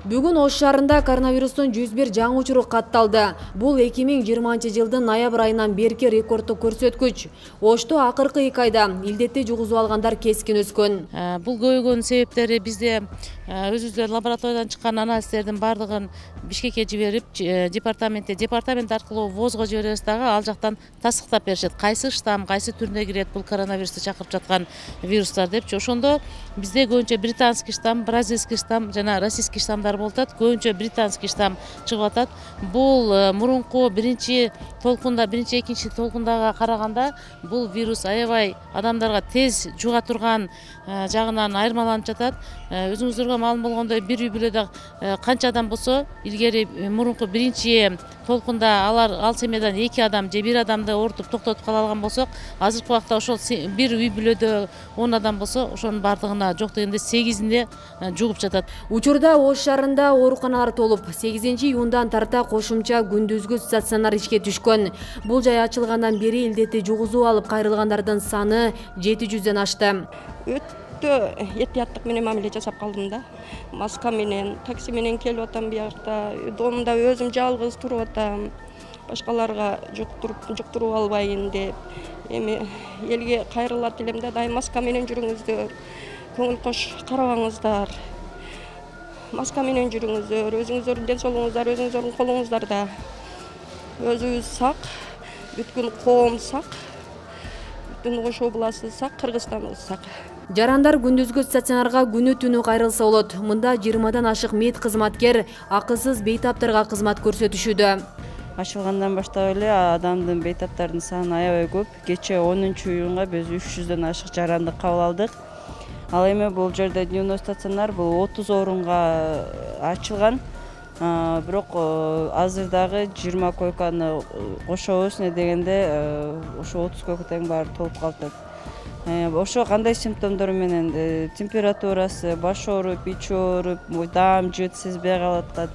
Бүгүн Ош шаарында коронавирустун 101 жаңы учуру катталды. Бул 2020 жылдын ноябрь айынан берки рекорддук көрсөткүч. Ошто акыркы 2 айда илдетти жугузуп алгандар кескин өскөн. Бул көйгөнүн себептери бизде өзүбүздөр лабораториядан чыккан анализдердин бардыгын Бишкекке жиберип, департамент аркылуу ВОЗго жиберебиз дагы, ал жактан тастыктап беришет. Кайсы штамм, кайсы түрүнө кирет бул коронавирусту чакырып жаткан вирустар депчи. Ошондо бизде көбүнчө британский штамм, бразильский штамм жана российский штаммдар болуп атат. Көбүнчө британский штамм чыгып атат. Бул мурунку биринчи толкунда, экинчи толкундага караганда бул вирус аябай адамдарга тез жуга турган жагынан айырмаланып жатат. Өзүңүздөргө маалым болгондой, бир үй бүлөдө канча адам болсо, илгери мурунку биринчи толкунда ал семьядан 2 адам же 1 адамды оорутуп токтотуп кала алган болсок, азыркы убакта ошол бир үй бүлөдө 10 адам болсо, ошонун бардыгына жок дегенде 8-inde жугуп жатат. Учурда Ош шаарында ооруканалар толуп, 8-июндан тарта кошумча күндүзгү стационар ишке түшкөн. Бул жай ачылгандан бери илдетти жугузуп алып кайрылгандардын саны 700дөн ашты. Этияттык менен мамиле жасап калдым да. Маска менен, такси менен келип атам биякта. Домда өзүм жалгыз туруп атам. Башкаларга жуктуруп албайын деп. Эми элге кайрылат элем да, дайым маска менен жүрүңүздөр. Көңүл кош карабаңыздар. Маска менен жүрүңүздөр. Өзүңүздөрдүн ден соолугуңуздар, өзүңүздөрдүн колуңуздарда. Өзүбүз сак, бүткүл коом сак. Бүтүн Ош областы сак, Кыргызстаныбыз сак. Жарандар күндүзгү стационарга күнү түнү кайрылса болот. Мында 20дан ашык мед кызматкер акысыз бейтаптарга кызмат көрсөтүшүүдө. Ачылгандан баштап эле адамдын бейтаптардын саны аябай көп. Кече 10-июнга биз 300дөн ашык жаранды кабыл алдык. Ал эми бул жерде дневной стационар бул 30 орунга ачылган. Бирок азыр дагы 20 койканы кошобуз дегенде ошо 30 койка тең баары толуп калат. Ошо кандай симптомдор менен температурасы, баш ооруп, ич ооруп, даам жыт сезбей калат,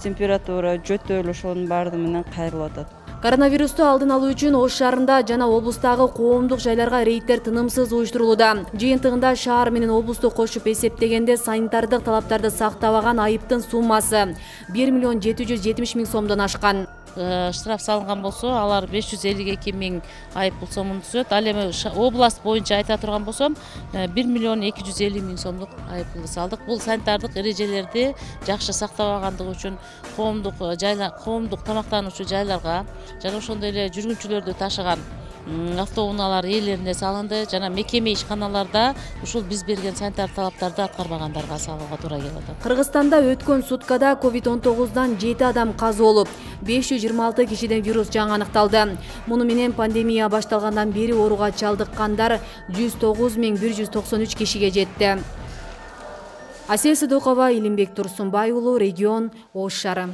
температура, жөтөл ошонун баардыгы менен кайрылып атат. Коронавирусту алдын алуу үчүн Ош шаарында жана облустагы коомдук жайларга рейдтер тынымсыз уюштурулууда. Жыйынтыгында шаар менен облусту кошуп эсептегенде санитардык талаптарды сактабаган айыптын суммасы 1,770,000 сомдон ашкан. Штраф салынган болсо, алар 552 000 айып пул сомун түзөт. Ал эми област боюнча айта турган болсом, 1,250,000 сомдук айып пулду салдык. Бул санитардык эрежелерди жакшы сактабагандыгы үчүн коомдук тамактануучу жайларга жана ошондой эле жүргүнчүлөрдү ташыган автоунаалар ээлерине салынды жана мекеме ишканаларда ушул биз берген санитар талаптарды аткарбагандарга салууга туура келип атат. Кыргызстанда өткөн суткада COVID-19дан 7 адам каза болуп, 526 кишиден вирус жаңы аныкталды. Муну менен пандемия башталгандан бери ооруга чалдыккандар 109,193 кишиге жетти. Асел Сыдыкова, Илимбек Турсунбай уулу, Регион, Ош шаары.